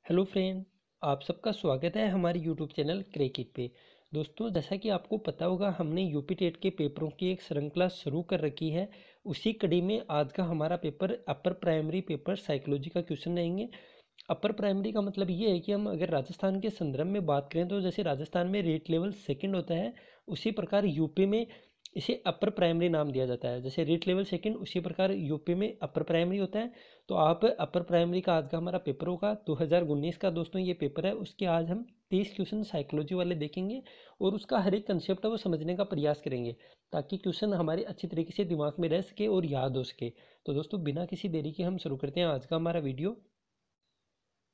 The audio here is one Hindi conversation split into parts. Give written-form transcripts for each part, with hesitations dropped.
हेलो फ्रेंड, आप सबका स्वागत है हमारे यूट्यूब चैनल क्रैकिट पे। दोस्तों, जैसा कि आपको पता होगा, हमने यूपी टेट के पेपरों की एक श्रृंखला शुरू कर रखी है। उसी कड़ी में आज का हमारा paper upper primary paper psychology का क्वेश्चन रहेंगे। अपर प्राइमरी का मतलब ये है कि हम अगर राजस्थान के संदर्भ में बात करें तो जैसे राजस्थान में रेट लेवल सेकंड होता है, उसी प्रकार यूपी में इसे अपर प्राइमरी नाम दिया जाता है। जैसे रेट लेवल सेकंड, उसी प्रकार यूपी में अपर प्राइमरी होता है। तो आप अपर प्राइमरी का आज का हमारा पेपर होगा 2019 का। दोस्तों, ये पेपर है, उसके आज हम 30 क्वेश्चन साइकोलॉजी वाले देखेंगे और उसका हर एक कंसेप्ट है वो समझने का प्रयास करेंगे, ताकि क्वेश्चन हमारे अच्छी तरीके से दिमाग में रह सके और याद हो सके। तो दोस्तों, बिना किसी देरी के हम शुरू करते हैं आज का हमारा वीडियो।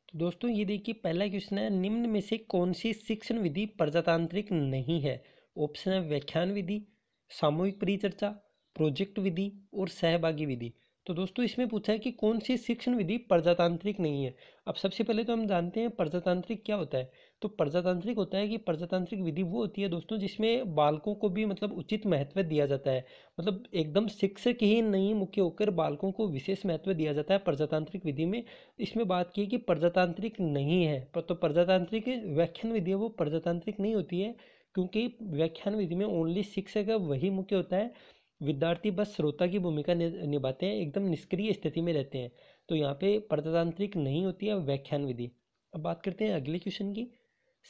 तो दोस्तों, ये देखिए, पहला क्वेश्चन है, निम्न में से कौन सी शिक्षण विधि प्रजातांत्रिक नहीं है? ऑप्शन है व्याख्यान विधि, सामूहिक परिचर्चा, प्रोजेक्ट विधि और सहभागी विधि। तो दोस्तों, इसमें पूछा है कि कौन सी शिक्षण विधि प्रजातांत्रिक नहीं है। अब सबसे पहले तो हम जानते हैं प्रजातांत्रिक क्या होता है। तो प्रजातांत्रिक होता है कि प्रजातांत्रिक विधि वो होती है दोस्तों जिसमें बालकों को भी मतलब उचित महत्व दिया जाता है। मतलब एकदम शिक्षक ही नहीं मुख्य होकर बालकों को विशेष महत्व दिया जाता है प्रजातांत्रिक विधि में। इसमें बात की कि प्रजातांत्रिक नहीं है, पर तो प्रजातांत्रिक व्याख्यान विधि है वो प्रजातांत्रिक नहीं होती है, क्योंकि व्याख्यान विधि में ओनली शिक्षक है वही मुख्य होता है। विद्यार्थी बस श्रोता की भूमिका निभाते हैं, एकदम निष्क्रिय स्थिति में रहते हैं। तो यहाँ पे प्रजातांत्रिक नहीं होती है व्याख्यान विधि। अब बात करते हैं अगले क्वेश्चन की।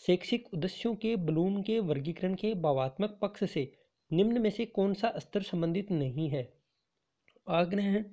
शैक्षिक उद्देश्यों के ब्लूम के वर्गीकरण के भावात्मक पक्ष से निम्न में से कौन सा स्तर संबंधित नहीं है? आग्रहण,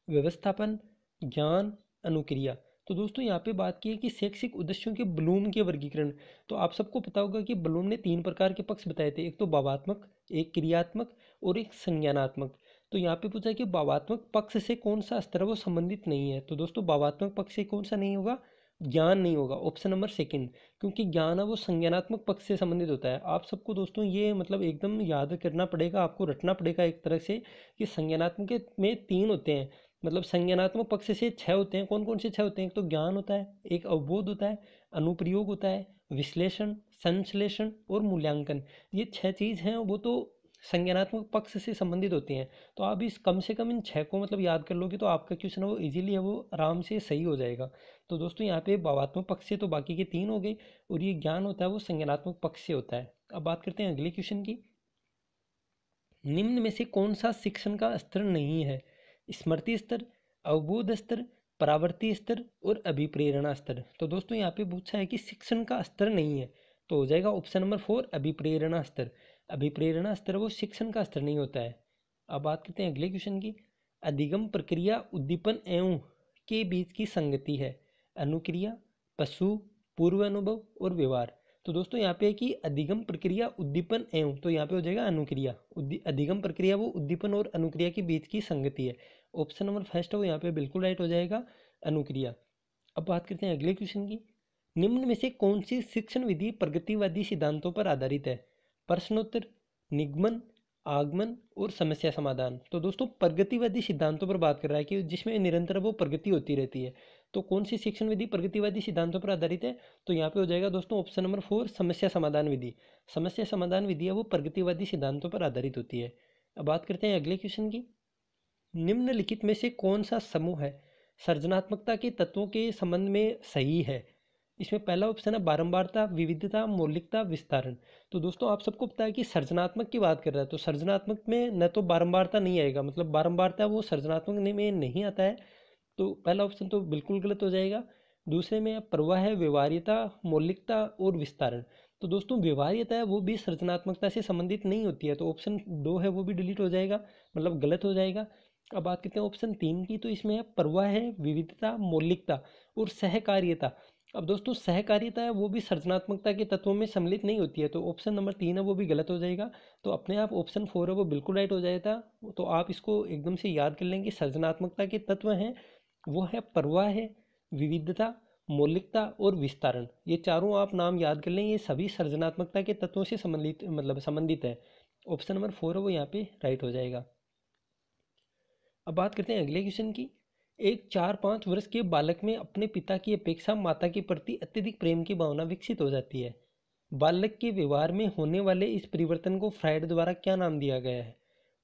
व्यवस्थापन, ज्ञान, अनुक्रिया। तो दोस्तों, यहाँ पे बात की है कि शैक्षिक उद्देश्यों के ब्लूम के वर्गीकरण। तो आप सबको पता होगा कि ब्लूम ने 3 प्रकार के पक्ष बताए थे, एक तो भावात्मक, एक क्रियात्मक और एक संज्ञानात्मक। तो यहाँ पे पूछा है कि भावात्मक पक्ष से कौन सा स्तर वो संबंधित नहीं है। तो दोस्तों, भावात्मक पक्ष से कौन सा नहीं होगा? ज्ञान नहीं होगा, ऑप्शन नंबर सेकंड। क्योंकि ज्ञान है वो संज्ञानात्मक पक्ष से संबंधित होता है। आप सबको दोस्तों ये मतलब एकदम याद करना पड़ेगा, आपको रटना पड़ेगा एक तरह से, कि संज्ञानात्मक में 3 होते हैं। मतलब संज्ञानात्मक पक्ष से 6 होते हैं। कौन कौन से 6 होते हैं? एक तो ज्ञान होता है, एक अवबोध होता है, अनुप्रयोग होता है, विश्लेषण, संश्लेषण और मूल्यांकन। ये 6 चीज़ हैं, वो तो संज्ञानात्मक पक्ष से संबंधित होती हैं। तो आप इस कम से कम इन 6 को मतलब याद कर लोगे तो आपका क्वेश्चन है वो इजीली है वो आराम से सही हो जाएगा। तो दोस्तों, यहाँ पे भावात्मक पक्ष से तो बाकी के 3 हो गए, और ये ज्ञान होता है वो संज्ञानात्मक पक्ष से होता है। अब बात करते हैं अगले क्वेश्चन की। निम्न में से कौन सा शिक्षण का स्तर नहीं है? स्मृति स्तर, अवबोध स्तर, परावर्ती स्तर और अभिप्रेरणा स्तर। तो दोस्तों, यहाँ पे पूछा है कि शिक्षण का स्तर नहीं है, तो हो जाएगा ऑप्शन नंबर 4 अभिप्रेरणा स्तर। अभिप्रेरणा स्तर वो शिक्षण का स्तर नहीं होता है। अब बात करते हैं अगले क्वेश्चन की। अधिगम प्रक्रिया उद्दीपन एवं के बीच की संगति है। अनुक्रिया, पशु, पूर्व अनुभव और व्यवहार। तो दोस्तों, यहाँ पे है कि अधिगम प्रक्रिया उद्दीपन एवं, तो यहाँ पे हो जाएगा अनुक्रिया। अधिगम प्रक्रिया वो उद्दीपन और अनुक्रिया के बीच की संगति है। ऑप्शन नंबर फर्स्ट है वो यहाँ पे बिल्कुल राइट हो जाएगा, अनुक्रिया। अब बात करते हैं अगले क्वेश्चन की। निम्न में से कौन सी शिक्षण विधि प्रगतिवादी सिद्धांतों पर आधारित है? प्रश्नोत्तर, निगमन, आगमन और समस्या समाधान। तो दोस्तों, प्रगतिवादी सिद्धांतों पर बात कर रहा है कि जिसमें निरंतर वो प्रगति होती रहती है। तो कौन सी शिक्षण विधि प्रगतिवादी सिद्धांतों पर आधारित है? तो यहाँ पे हो जाएगा दोस्तों ऑप्शन नंबर 4 समस्या समाधान विधि। समस्या समाधान विधि है वो प्रगतिवादी सिद्धांतों पर आधारित होती है। अब बात करते हैं अगले क्वेश्चन की। निम्नलिखित में से कौन सा समूह है सृजनात्मकता के तत्वों के संबंध में सही है? इसमें पहला ऑप्शन है बारंबारता, विविधता, मौलिकता, विस्तारण। तो दोस्तों, आप सबको पता है कि सृजनात्मक की बात कर रहा है, तो सृजनात्मक में न तो बारंबारता नहीं आएगा, मतलब बारंबारता वो सृजनात्मक में नहीं आता है। तो पहला ऑप्शन तो बिल्कुल गलत हो जाएगा। दूसरे में प्रवाह है व्यवहार्यता, मौलिकता और विस्तारण। तो दोस्तों, व्यवहार्यता है वो भी सृजनात्मकता से संबंधित नहीं होती है, तो ऑप्शन 2 है वो भी डिलीट हो जाएगा, मतलब गलत हो जाएगा। अब बात करते हैं ऑप्शन 3 की। तो इसमें है प्रवाह है, विविधता, मौलिकता और सहकार्यता। अब दोस्तों, सहकार्यता है वो भी सृजनात्मकता के तत्वों में सम्मिलित नहीं होती है, तो ऑप्शन नंबर 3 है वो भी गलत हो जाएगा। तो अपने आप ऑप्शन 4 है वो बिल्कुल राइट हो जाएगा। तो आप इसको एकदम से याद कर लेंगे, सृजनात्मकता के तत्व हैं वो है प्रवाह है, विविधता, मौलिकता और विस्तारण। ये चारों आप नाम याद कर लें, ये सभी सृजनात्मकता के तत्वों से संबंधित है। ऑप्शन नंबर 4 है वो यहाँ पे राइट हो जाएगा। अब बात करते हैं अगले क्वेश्चन की। एक 4-5 वर्ष के बालक में अपने पिता की अपेक्षा माता के प्रति अत्यधिक प्रेम की भावना विकसित हो जाती है। बालक के व्यवहार में होने वाले इस परिवर्तन को फ्राइड द्वारा क्या नाम दिया गया है?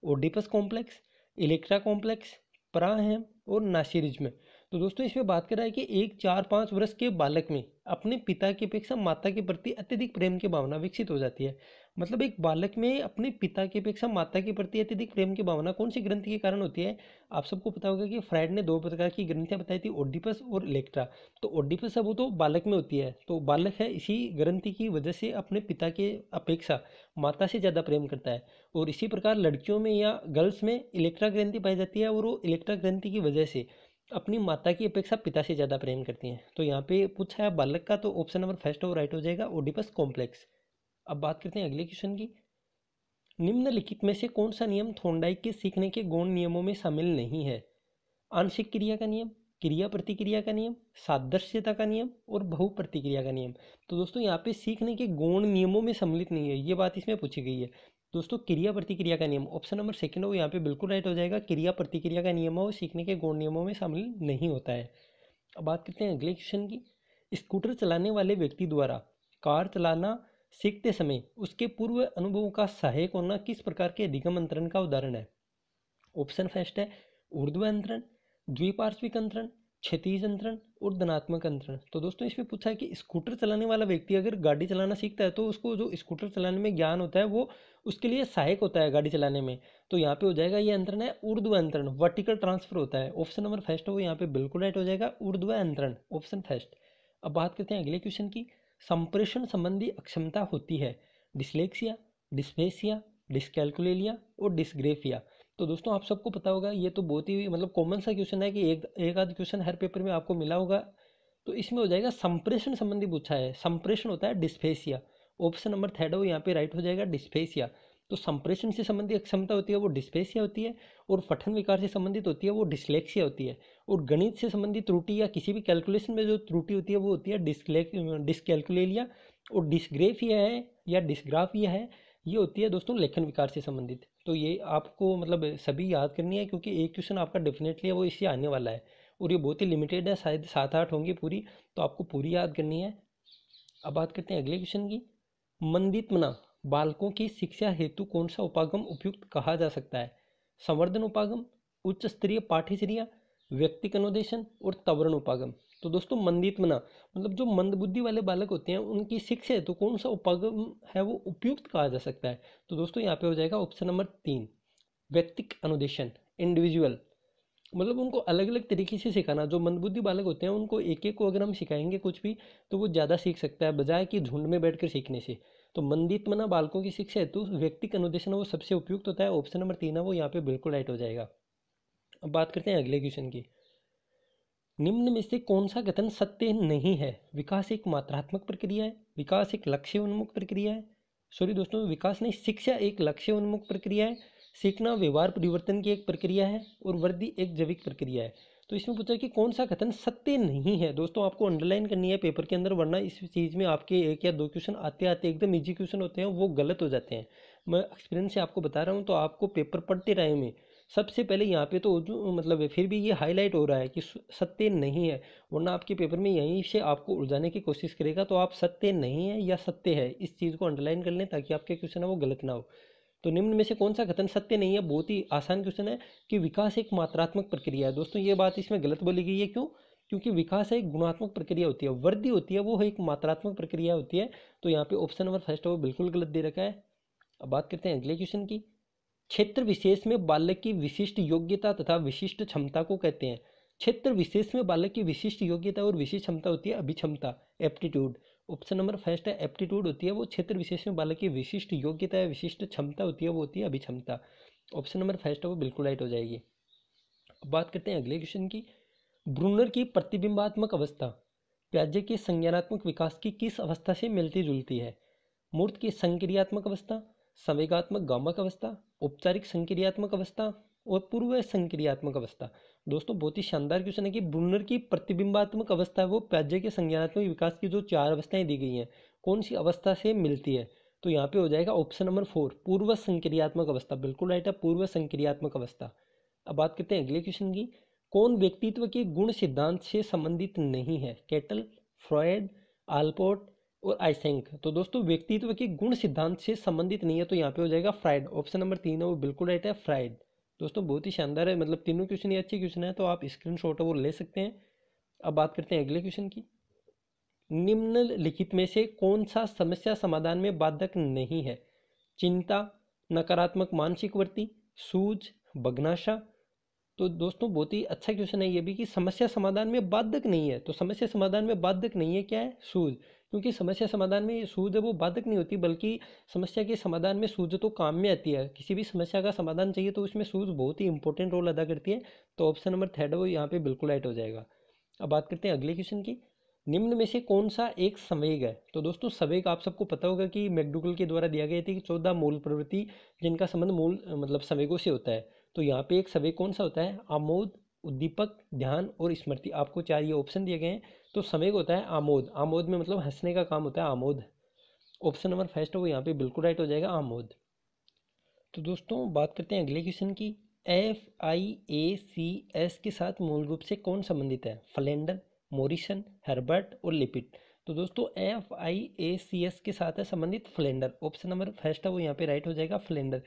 ओडिपस कॉम्प्लेक्स, इलेक्ट्रा कॉम्प्लेक्स, पराहम और नासिरिज्म। तो दोस्तों इसमें बात कर रहा है कि एक 4-5 वर्ष के बालक में अपने पिता की अपेक्षा माता के प्रति अत्यधिक प्रेम की भावना विकसित हो जाती है। मतलब एक बालक में अपने पिता की अपेक्षा माता के प्रति अत्यधिक प्रेम की भावना कौन सी ग्रंथि के कारण होती है? आप सबको पता होगा कि फ्रायड ने 2 प्रकार की ग्रंथियां बताई थी, ओडिपस और इलेक्ट्रा। तो ओडिपस है वो तो बालक में होती है, तो बालक है इसी ग्रंथि की वजह से अपने पिता के अपेक्षा माता से ज़्यादा प्रेम करता है। और इसी प्रकार लड़कियों में या गर्ल्स में इलेक्ट्रा ग्रंथि पाई जाती है और वो इलेक्ट्रा ग्रंथि की वजह से अपनी माता की अपेक्षा पिता से ज़्यादा प्रेम करती हैं। तो यहाँ पे पूछा है बालक का, तो ऑप्शन नंबर फर्स्ट और राइट हो जाएगा ओडिपस कॉम्प्लेक्स। अब बात करते हैं अगले क्वेश्चन की। निम्नलिखित में से कौन सा नियम थॉर्नडाइक के सीखने के गौण नियमों में शामिल नहीं है? आंशिक क्रिया का नियम, क्रिया प्रतिक्रिया का नियम, सादृश्यता का नियम और बहु प्रतिक्रिया का नियम। तो दोस्तों यहाँ पे सीखने के गौण नियमों में सम्मिलित नहीं है, ये बात इसमें पूछी गई है। दोस्तों क्रिया प्रतिक्रिया का नियम ऑप्शन नंबर सेकंड हो यहाँ पे बिल्कुल राइट हो जाएगा। क्रिया प्रतिक्रिया का नियम हो सीखने के गौण नियमों में शामिल नहीं होता है। अब बात करते हैं अगले क्वेश्चन की। स्कूटर चलाने वाले व्यक्ति द्वारा कार चलाना सीखते समय उसके पूर्व अनुभवों का सहायक होना किस प्रकार के अधिगम अंतरण का उदाहरण है? ऑप्शन फर्स्ट है ऊर्ध्व अंतरण, द्विपार्श्विक अंतरण, क्षैतिज अंतरण और धनात्मक अंतरण। तो दोस्तों इसमें पूछा है कि स्कूटर चलाने वाला व्यक्ति अगर गाड़ी चलाना सीखता है तो उसको जो स्कूटर चलाने में ज्ञान होता है वो उसके लिए सहायक होता है गाड़ी चलाने में। तो यहाँ पे हो जाएगा ये अंतरण है ऊर्ध्व अंतरण, वर्टिकल ट्रांसफर होता है। ऑप्शन नंबर फर्स्ट हो यहाँ पे बिल्कुल राइट हो जाएगा, ऊर्ध्व अंतरण ऑप्शन फर्स्ट। अब बात करते हैं अगले क्वेश्चन की। संप्रेषण संबंधी अक्षमता होती है डिसलेक्सिया, डिस्फेसिया, डिसकैलकुलेलिया और डिसग्रेफिया। तो दोस्तों आप सबको पता होगा, ये तो बहुत ही मतलब कॉमन सा क्वेश्चन है कि एक आध क्वेश्चन हर पेपर में आपको मिला होगा। तो इसमें हो जाएगा संप्रेषण संबंधी पूछा है, संप्रेषण होता है डिस्फेसिया। ऑप्शन नंबर थर्ड हो यहाँ पे राइट हो जाएगा डिस्फेसिया। तो संप्रेषण से संबंधित अक्षमता होती है वो डिस्फेसिया होती है, और पठन विकार से संबंधित होती है वो डिसलेक्सिया होती है, और गणित से संबंधित त्रुटि या किसी भी कैलकुलेशन में जो त्रुटि होती है वो होती है डिसकैलकुलेलिया, और डिसग्रेफिया है या डिसग्राफिया है ये होती है दोस्तों लेखन विकार से संबंधित। तो ये आपको मतलब सभी याद करनी है क्योंकि एक क्वेश्चन आपका डेफिनेटली है वो इससे आने वाला है, और ये बहुत ही लिमिटेड है, शायद 7-8 होंगी पूरी, तो आपको पूरी याद करनी है। अब बात करते हैं अगले क्वेश्चन की। मंदित्मना बालकों की शिक्षा हेतु कौन सा उपागम उपयुक्त कहा जा सकता है? संवर्धन उपागम, उच्च स्तरीय पाठ्यचर्या, व्यक्तिक अनुदेशन और तवरण उपागम। तो दोस्तों मंदित्मना मतलब जो मंदबुद्धि वाले बालक होते हैं उनकी शिक्षा हेतु कौन सा उपागम है वो उपयुक्त कहा जा सकता है? तो दोस्तों यहाँ पे हो जाएगा ऑप्शन नंबर 3 व्यक्तिक अनुदेशन, इंडिविजुअल। मतलब उनको अलग अलग तरीके से सिखाना। जो मंदबुद्धि बालक होते हैं उनको एक एक को अगर हम सिखाएंगे कुछ भी तो वो ज़्यादा सीख सकता है बजाय कि झुंड में बैठकर सीखने से। तो मंदित्मना बालकों की शिक्षा हेतु व्यक्तिक अनुदेशन वो सबसे उपयुक्त होता है। ऑप्शन नंबर 3 है वो यहाँ पे बिल्कुल राइट हो जाएगा। अब बात करते हैं अगले क्वेश्चन की। निम्न में से कौन सा कथन सत्य नहीं है? विकास एक मात्रात्मक प्रक्रिया है, विकास एक लक्ष्य उन्मुख प्रक्रिया है, सॉरी दोस्तों विकास नहीं, शिक्षा एक लक्ष्य उन्मुख प्रक्रिया है, सीखना व्यवहार परिवर्तन की एक प्रक्रिया है, और वृद्धि एक जैविक प्रक्रिया है। तो इसमें पूछा कि कौन सा कथन सत्य नहीं है। दोस्तों आपको अंडरलाइन करनी है पेपर के अंदर, वरना इस चीज़ में आपके 1 या 2 क्वेश्चन आते आते एकदम ईजी क्वेश्चन होते हैं वो गलत हो जाते हैं। मैं एक्सपीरियंस से आपको बता रहा हूँ, तो आपको पेपर पढ़ते रहे में सबसे पहले यहाँ पे तो जो मतलब फिर भी ये हाईलाइट हो रहा है कि सत्य नहीं है, वरना आपके पेपर में यहीं से आपको उलझाने की कोशिश करेगा। तो आप सत्य नहीं है या सत्य है इस चीज़ को अंडरलाइन कर लें ताकि आपके क्वेश्चन है वो गलत ना हो। तो निम्न में से कौन सा कथन सत्य नहीं है? बहुत ही आसान क्वेश्चन है कि विकास एक मात्रात्मक प्रक्रिया है। दोस्तों ये बात इसमें गलत बोली गई है, क्यों? क्योंकि विकास एक गुणात्मक प्रक्रिया होती है, वृद्धि होती है वो एक मात्रात्मक प्रक्रिया होती है। तो यहाँ पे ऑप्शन नंबर फर्स्ट है वो बिल्कुल गलत दे रखा है। अब बात करते हैं अगले क्वेश्चन की। क्षेत्र विशेष में बालक की विशिष्ट योग्यता तथा विशिष्ट क्षमता को कहते हैं। क्षेत्र विशेष में बालक की विशिष्ट योग्यता और विशिष्ट क्षमता होती है अभिक्षमता, एप्टीट्यूड। ऑप्शन नंबर फर्स्ट है एप्टीट्यूड होती है वो क्षेत्र विशेष में बालक की विशिष्ट योग्यता या विशिष्ट क्षमता होती है वो होती है अभिक्षमता। ऑप्शन नंबर फर्स्ट है वो बिल्कुल राइट हो जाएगी। अब बात करते हैं अगले क्वेश्चन की। ब्रूनर की प्रतिबिंबात्मक अवस्था प्याजे के संज्ञानात्मक विकास की किस अवस्था से मिलती जुलती है? मूर्त की संक्रियात्मक अवस्था, संवेगात्मक गामक अवस्था, औपचारिक संक्रियात्मक अवस्था और पूर्व संक्रियात्मक अवस्था। दोस्तों बहुत ही शानदार क्वेश्चन है कि ब्रूनर की प्रतिबिंबात्मक अवस्था है वो प्याजे के संज्ञानात्मक विकास की जो 4 अवस्थाएं दी गई हैं कौन सी अवस्था से मिलती है? तो यहाँ पे हो जाएगा ऑप्शन नंबर 4 पूर्व संक्रियात्मक अवस्था, बिल्कुल राइट है, पूर्व संक्रियात्मक अवस्था। अब बात करते हैं अगले क्वेश्चन की। कौन व्यक्तित्व के गुण सिद्धांत से संबंधित नहीं है? केटल, फ्रॉयड, आल्पोर्ट और आइसेंक। तो दोस्तों व्यक्तित्व के गुण सिद्धांत से संबंधित नहीं है, तो यहाँ पे हो जाएगा फ्राइड। ऑप्शन नंबर 3 है वो बिल्कुल राइट है, फ्राइड। दोस्तों बहुत ही शानदार है, मतलब तीनों क्वेश्चन ये अच्छे क्वेश्चन है, तो आप स्क्रीनशॉट वो ले सकते हैं। अब बात करते हैं अगले क्वेश्चन की। निम्नलिखित में से कौन सा समस्या समाधान में बाधक नहीं है? चिंता, नकारात्मक मानसिक वृत्ति, सूझ, बघनाशा। तो दोस्तों बहुत ही अच्छा क्वेश्चन है ये भी कि समस्या समाधान में बाधक नहीं है। तो समस्या समाधान में बाधक नहीं है क्या है? सूझ। क्योंकि समस्या समाधान में सूझ है वो बाधक नहीं होती, बल्कि समस्या के समाधान में सूझ तो काम में आती है। किसी भी समस्या का समाधान चाहिए तो उसमें सूझ बहुत ही इंपॉर्टेंट रोल अदा करती है। तो ऑप्शन नंबर थर्ड है वो यहाँ पे बिल्कुल राइट हो जाएगा। अब बात करते हैं अगले क्वेश्चन की। निम्न में से कौन सा एक संवेग है? तो दोस्तों संवेग आप सबको पता होगा कि मैकडूगल के द्वारा दिया गया था कि 14 मूल प्रवृत्ति जिनका संबंध मूल मतलब संवेगों से होता है। तो यहाँ पे एक संवेग कौन सा होता है? आमोद, उद्दीपक, ध्यान और स्मृति। आपको 4 ये ऑप्शन दिए गए हैं। तो संवेग होता है आमोद। आमोद में मतलब हंसने का काम होता है आमोद। ऑप्शन नंबर फर्स्ट है वो यहाँ पे बिल्कुल राइट हो जाएगा, आमोद। तो दोस्तों बात करते हैं अगले क्वेश्चन की। FIACS के साथ मूल रूप से कौन संबंधित है? फ्लेंडर, मॉरिसन, हर्बर्ट और लिपिड। तो दोस्तों FIACS के साथ है संबंधित फ्लेंडर। ऑप्शन नंबर फर्स्ट है वो यहाँ पे राइट हो जाएगा, फ्लेंडर।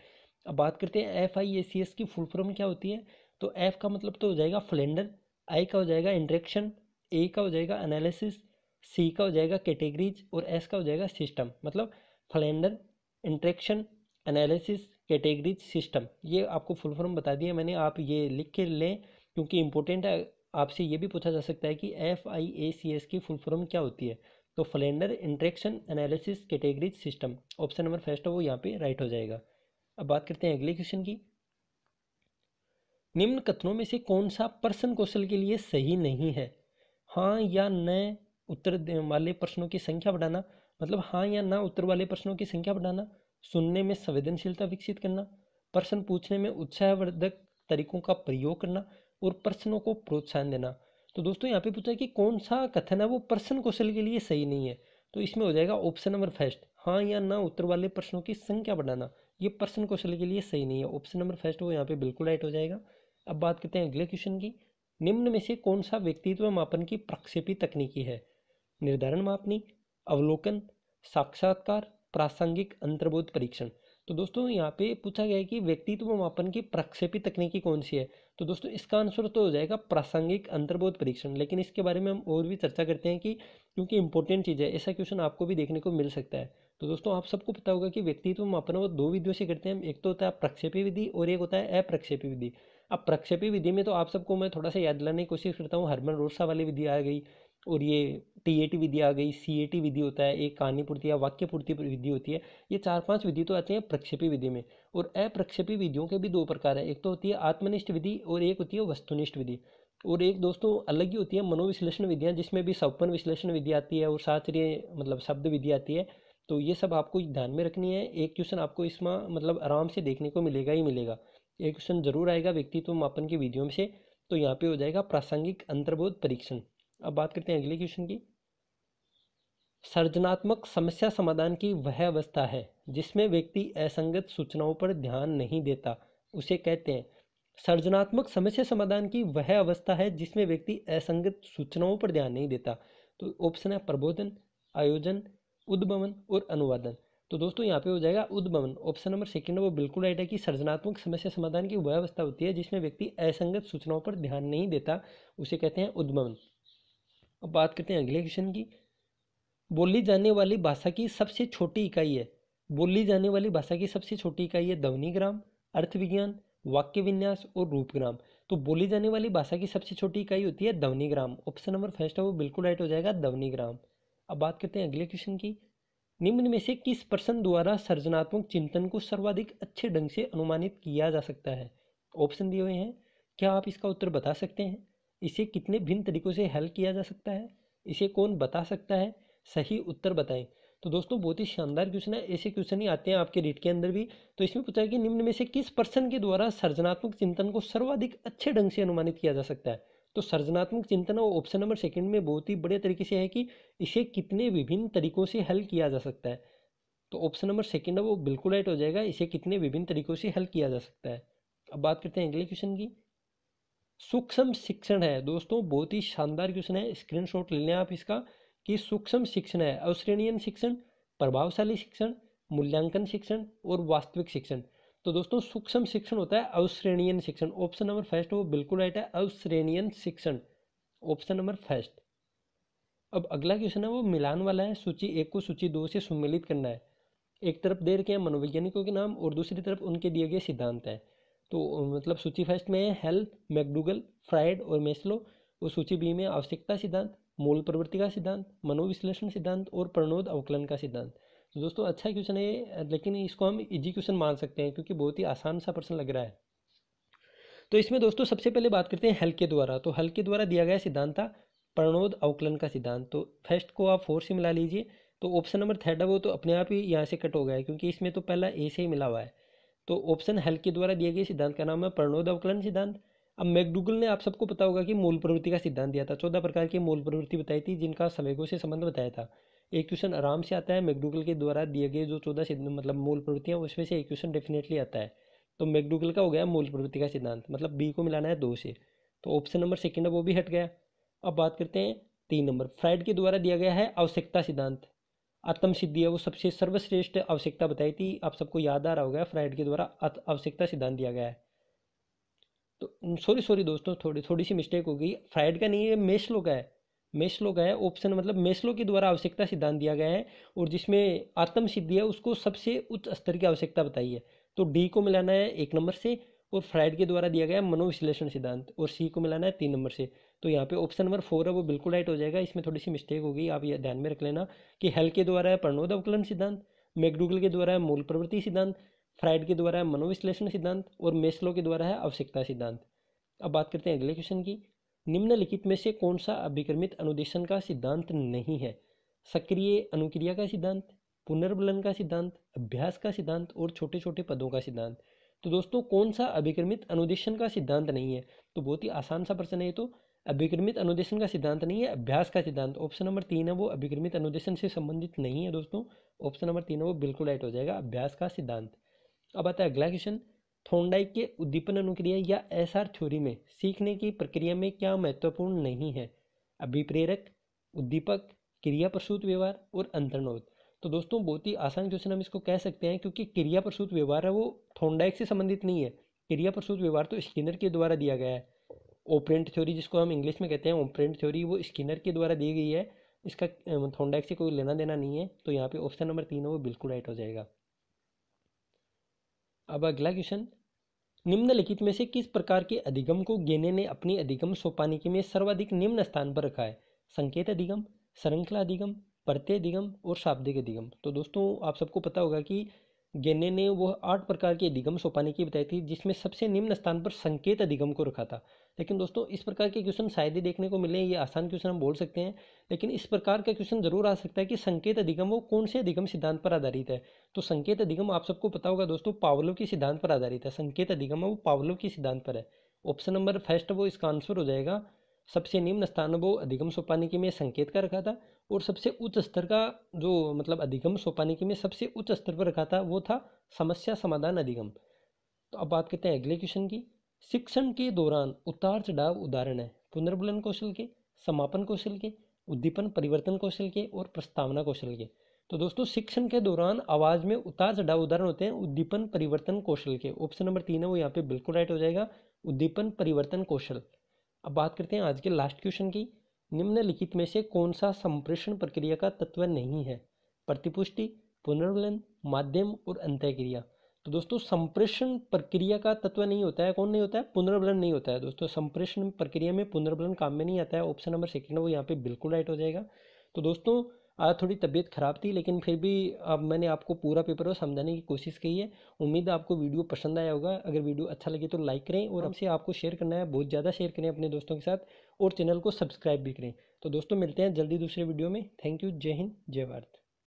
अब बात करते हैं FIACS की फुल फॉर्म क्या होती है। तो F का मतलब तो हो जाएगा फ्लेंडर, I का हो जाएगा इंटरेक्शन, A का हो जाएगा एनालिसिस, C का हो जाएगा कैटेगरीज और S का हो जाएगा सिस्टम। मतलब Flander, interaction, analysis, categories, system. ये आपको फुल फॉर्म बता दिया मैंने, आप ये लिख के लें क्योंकि इंपॉर्टेंट है। आपसे ये भी पूछा जा सकता है कि FIACS की फुल फॉर्म क्या होती है। तो Flander, interaction, analysis, categories, system. Option number first है वो यहाँ पे राइट हो जाएगा। अब बात करते हैं अगले क्वेश्चन की। निम्न कथनों में से कौन सा प्रश्न कौशल के लिए सही नहीं है? हाँ या न उत्तर वाले प्रश्नों की संख्या बढ़ाना, मतलब हाँ या ना उत्तर वाले प्रश्नों की संख्या बढ़ाना, सुनने में संवेदनशीलता विकसित करना, प्रश्न पूछने में उत्साहवर्धक तरीकों का प्रयोग करना और प्रश्नों को प्रोत्साहन देना। तो दोस्तों यहाँ पे पूछा है कि कौन सा कथन है वो प्रश्न कौशल के लिए सही नहीं है। तो इसमें हो जाएगा ऑप्शन नंबर फर्स्ट, हाँ या ना उत्तर वाले प्रश्नों की संख्या बढ़ाना। ये प्रश्न कौशल के लिए सही नहीं है। ऑप्शन नंबर फर्स्ट वो यहाँ पे बिल्कुल राइट हो जाएगा। अब बात करते हैं अगले क्वेश्चन की। निम्न में से कौन सा व्यक्तित्व मापन की प्रक्षेपी तकनीकी है? निर्धारण मापनी, अवलोकन, साक्षात्कार, प्रासंगिक अंतर्बोध परीक्षण। तो दोस्तों यहाँ पे पूछा गया है कि व्यक्तित्व मापन की प्रक्षेपी तकनीकी कौन सी है। तो दोस्तों इसका आंसर तो हो जाएगा प्रासंगिक अंतर्बोध परीक्षण। लेकिन इसके बारे में हम और भी चर्चा करते हैं कि क्योंकि इंपॉर्टेंट चीज़ है, ऐसा क्वेश्चन आपको भी देखने को मिल सकता है। तो दोस्तों आप सबको पता होगा कि व्यक्तित्व मापन वो दो विधियों से करते हैं। एक तो होता है प्रक्षेपी विधि और एक होता है अप्रक्षेपी विधि। अब प्रक्षेपी विधि में तो आप सबको मैं थोड़ा सा याद दिलाने की कोशिश करता हूँ। हरमन रोसा वाली विधि आ गई और ये TAT विधि आ गई, CAT विधि होता है, एक कहानी पूर्ति या वाक्य पूर्ति विधि होती है। ये 4-5 विधि तो आती हैं प्रक्षेपी विधि में। और अप्रक्षेपी विधियों के भी दो प्रकार है, एक तो होती है आत्मनिष्ठ विधि और एक होती है वस्तुनिष्ठ विधि। और एक दोस्तों अलग ही होती है मनोविश्लेषण विधियाँ, जिसमें भी सौपन विश्लेषण विधि आती है और शास्त्रीय मतलब शब्द विधि आती है। तो ये सब आपको ध्यान में रखनी है। एक क्वेश्चन आपको इसमें मतलब आराम से देखने को मिलेगा ही मिलेगा। एक क्वेश्चन जरूर आएगा व्यक्तित्व मापन की विधियों में से। तो यहाँ पे हो जाएगा प्रासंगिक अंतर्बोध परीक्षण। अब बात करते हैं अगले क्वेश्चन की। सृजनात्मक समस्या समाधान की वह अवस्था है जिसमें व्यक्ति असंगत सूचनाओं पर ध्यान नहीं देता, उसे कहते हैं। सृजनात्मक समस्या समाधान की वह अवस्था है जिसमें व्यक्ति असंगत सूचनाओं पर ध्यान नहीं देता। तो ऑप्शन है प्रबोधन, आयोजन, उद्भवन और अनुवादन। तो दोस्तों यहाँ पे हो जाएगा उद्भवन। ऑप्शन नंबर सेकंड वो बिल्कुल राइट है कि सृजनात्मक समस्या समाधान की वह अवस्था होती है जिसमें व्यक्ति असंगत सूचनाओं पर ध्यान नहीं देता, उसे कहते हैं उद्भवन। अब बात करते हैं अगले क्वेश्चन की। बोली जाने वाली भाषा की सबसे छोटी इकाई है। बोली जाने वाली भाषा की सबसे छोटी इकाई है ध्वनिग्राम, अर्थ विज्ञान, वाक्य विन्यास और रूपग्राम। तो बोली जाने वाली भाषा की सबसे छोटी इकाई होती है ध्वनिग्राम। ऑप्शन नंबर फर्स्ट है वो बिल्कुल राइट हो जाएगा, ध्वनिग्राम। अब बात करते हैं अगले क्वेश्चन की। निम्न में से किस पर्सन द्वारा सृजनात्मक चिंतन को सर्वाधिक अच्छे ढंग से अनुमानित किया जा सकता है? ऑप्शन दिए हुए हैं, क्या आप इसका उत्तर बता सकते हैं? इसे कितने भिन्न तरीकों से हल किया जा सकता है? इसे कौन बता सकता है? सही उत्तर बताएं। तो दोस्तों बहुत ही शानदार क्वेश्चन है, ऐसे क्वेश्चन ही आते हैं आपके रीट के अंदर भी। तो इसमें पूछा है कि निम्न में से किस पर्सन के द्वारा सृजनात्मक चिंतन को सर्वाधिक अच्छे ढंग से अनुमानित किया जा सकता है? तो सृजनात्मक चिंतन ऑप्शन नंबर सेकंड में बहुत ही बड़े तरीके से है कि इसे कितने विभिन्न तरीकों से हल किया जा सकता है। तो ऑप्शन नंबर सेकंड है वो बिल्कुल राइट हो जाएगा, इसे कितने विभिन्न तरीकों से हल किया जा सकता है। अब बात करते हैं अगले क्वेश्चन की। सूक्ष्म शिक्षण है दोस्तों, बहुत ही शानदार क्वेश्चन है, स्क्रीनशॉट ले लें आप इसका कि सूक्ष्म शिक्षण है अश्रेणीयन शिक्षण, प्रभावशाली शिक्षण, मूल्यांकन शिक्षण और वास्तविक शिक्षण। तो दोस्तों सूक्ष्म शिक्षण होता है अवश्रेणीयन शिक्षण। ऑप्शन नंबर फर्स्ट वो बिल्कुल राइट है, अवश्रेणीयन शिक्षण, ऑप्शन नंबर फर्स्ट। अब अगला क्वेश्चन है वो मिलान वाला है, सूची 1 को सूची 2 से सम्मिलित करना है। एक तरफ दे रखे हैं मनोवैज्ञानिकों के नाम और दूसरी तरफ उनके दिए गए सिद्धांत है। तो मतलब सूची फर्स्ट में है हेल, मैकडूगल, फ्राइड और मेस्लो, और सूची बी में आवश्यकता सिद्धांत, मूल प्रवृत्ति का सिद्धांत, मनोविश्लेषण सिद्धांत और प्रणोद अवकलन का सिद्धांत। तो दोस्तों अच्छा क्वेश्चन है ये, लेकिन इसको हम इजी क्वेश्चन मान सकते हैं क्योंकि बहुत ही आसान सा प्रश्न लग रहा है। तो इसमें दोस्तों सबसे पहले बात करते हैं हल के द्वारा। तो हल के द्वारा दिया गया सिद्धांत था प्रणोद अवकलन का सिद्धांत। तो फर्स्ट को आप 4 से मिला लीजिए, तो ऑप्शन नंबर थर्ड है वो तो अपने आप ही यहाँ से कट हो गया है क्योंकि इसमें तो पहला ए से ही मिला हुआ है। तो ऑप्शन हल के द्वारा दिए गए सिद्धांत का नाम है प्रणोद अवकलन सिद्धांत। अब मैकडूगल ने आप सबको पता होगा कि मूल प्रवृत्ति का सिद्धांत दिया था, 14 प्रकार की मूल प्रवृत्ति बताई थी जिनका संवेगों से संबंध बताया था। एक क्वेश्चन आराम से आता है मैकडूगल के द्वारा दिए गए जो 14 मतलब मूल प्रवृत्तियां, उसमें से एक क्वेश्चन डेफिनेटली आता है। तो मैकडूगल का हो गया मूल प्रवृत्ति का सिद्धांत, मतलब बी को मिलाना है 2 से, तो ऑप्शन नंबर सेकंड है वो भी हट गया। अब बात करते हैं 3 नंबर, फ्राइड के द्वारा दिया गया है आवश्यकता सिद्धांत। आत्म सिद्धि है वो सबसे सर्वश्रेष्ठ आवश्यकता बताई थी, आप सबको याद आ रहा होगा फ्राइड के द्वारा आवश्यकता सिद्धांत दिया गया है। तो सॉरी दोस्तों, थोड़ी सी मिस्टेक हो गई, फ्राइड का नहीं है, मेस्लो का है। मेस्लो का है ऑप्शन, मतलब मेस्लो के द्वारा आवश्यकता सिद्धांत दिया गया है और जिसमें आत्म सिद्धि है उसको सबसे उच्च स्तर की आवश्यकता बताई है। तो डी को मिलाना है 1 नंबर से, और फ्राइड के द्वारा दिया गया है मनोविश्लेषण सिद्धांत, और सी को मिलाना है 3 नंबर से। तो यहाँ पे ऑप्शन नंबर 4 है वो बिल्कुल राइट हो जाएगा। इसमें थोड़ी सी मिस्टेक हो गई, आप ये ध्यान में रख लेना कि हेल के द्वारा है प्रणोद अवकलन सिद्धांत, मैकडूगल के द्वारा है मूल प्रवृत्ति सिद्धांत, फ्राइड के द्वारा है मनोविश्लेषण सिद्धांत और मेस्लो के द्वारा है आवश्यकता सिद्धांत। अब बात करते हैं अगले क्वेश्चन की, निम्नलिखित में से कौन सा अभिक्रमित अनुदेशन का सिद्धांत नहीं है? सक्रिय अनुक्रिया का सिद्धांत, पुनर्बलन का सिद्धांत, अभ्यास का सिद्धांत और छोटे छोटे पदों का सिद्धांत। तो दोस्तों कौन सा अभिक्रमित अनुदेशन का सिद्धांत नहीं है? तो बहुत ही आसान सा प्रश्न है ये तो। अभिक्रमित अनुदेशन का सिद्धांत नहीं है, अभ्यास का सिद्धांत, ऑप्शन नंबर 3 है वो अभिक्रमित अनुदेशन से संबंधित नहीं है दोस्तों। ऑप्शन नंबर 3 है वो बिल्कुल राइट हो जाएगा, अभ्यास का सिद्धांत। अब आता है अगला क्वेश्चन, थॉर्नडाइक के उद्दीपन अनुक्रिया या एसआर थ्योरी में सीखने की प्रक्रिया में क्या महत्वपूर्ण नहीं है? अभिप्रेरक, उद्दीपक, क्रिया प्रसूत व्यवहार और अंतर्नोद। तो दोस्तों बहुत ही आसान क्वेश्चन हम इसको कह सकते हैं क्योंकि क्रिया प्रसूत व्यवहार है वो थॉर्नडाइक से संबंधित नहीं है। क्रिया प्रसूत व्यवहार तो स्किनर के द्वारा दिया गया है। ऑपरेंट थ्योरी जिसको हम इंग्लिश में कहते हैं ऑपरेंट थ्योरी, वो स्किनर के द्वारा दी गई है, इसका थॉर्नडाइक से कोई लेना देना नहीं है। तो यहाँ पे ऑप्शन नंबर 3 है वो बिल्कुल राइट हो जाएगा। अब अगला क्वेश्चन, निम्नलिखित में से किस प्रकार के अधिगम को गेने ने अपनी अधिगम सोपानिकी में सर्वाधिक निम्न स्थान पर रखा है? संकेत अधिगम, श्रृंखला अधिगम, प्रत्यय अधिगम और शाब्दिक अधिगम। तो दोस्तों आप सबको पता होगा कि गेने ने वो 8 प्रकार के अधिगम सोपानिकी बताई थी जिसमें सबसे निम्न स्थान पर संकेत अधिगम को रखा था। लेकिन दोस्तों इस प्रकार के क्वेश्चन शायद ही देखने को मिले, ये आसान क्वेश्चन हम बोल सकते हैं, लेकिन इस प्रकार का क्वेश्चन जरूर आ सकता है कि संकेत अधिगम वो कौन से अधिगम सिद्धांत पर आधारित है? तो संकेत अधिगम आप सबको पता होगा दोस्तों पावलोव के सिद्धांत पर आधारित है। संकेत अधिगम है वो पावलोव के सिद्धांत पर है। ऑप्शन नंबर फर्स्ट वो इसका आंसर हो जाएगा। सबसे निम्न स्थान वो अधिगम सोपानिकी में संकेत का रखा था और सबसे उच्च स्तर का जो मतलब अधिगम सोपानिकी में सबसे उच्च स्तर पर रखा था वो था समस्या समाधान अधिगम। तो अब बात करते हैं अगले क्वेश्चन की, शिक्षण के दौरान उतार चढ़ाव उदाहरण है पुनर्बलन कौशल के, समापन कौशल के, उद्दीपन परिवर्तन कौशल के और प्रस्तावना कौशल के। तो दोस्तों शिक्षण के दौरान आवाज में उतार चढ़ाव उदाहरण होते हैं उद्दीपन परिवर्तन कौशल के। ऑप्शन नंबर 3 है वो यहाँ पे बिल्कुल राइट हो जाएगा, उद्दीपन परिवर्तन कौशल। अब बात करते हैं आज के लास्ट क्वेश्चन की, निम्नलिखित में से कौन सा संप्रेषण प्रक्रिया का तत्व नहीं है? प्रतिपुष्टि, पुनर्बलन, माध्यम और अंतःक्रिया। तो दोस्तों संप्रेषण प्रक्रिया का तत्व नहीं होता है, कौन नहीं होता है? पुनर्बलन नहीं होता है दोस्तों। संप्रेषण प्रक्रिया में पुनर्बलन काम में नहीं आता है। ऑप्शन नंबर सेकंड वो यहाँ पे बिल्कुल राइट हो जाएगा। तो दोस्तों आज थोड़ी तबीयत खराब थी लेकिन फिर भी अब मैंने आपको पूरा पेपर समझाने की कोशिश की है। उम्मीद है आपको वीडियो पसंद आया होगा। अगर वीडियो अच्छा लगे तो लाइक करें और हमसे आपको शेयर करना है, बहुत ज़्यादा शेयर करें अपने दोस्तों के साथ और चैनल को सब्सक्राइब भी करें। तो दोस्तों मिलते हैं जल्दी दूसरे वीडियो में। थैंक यू, जय हिंद, जय भारत।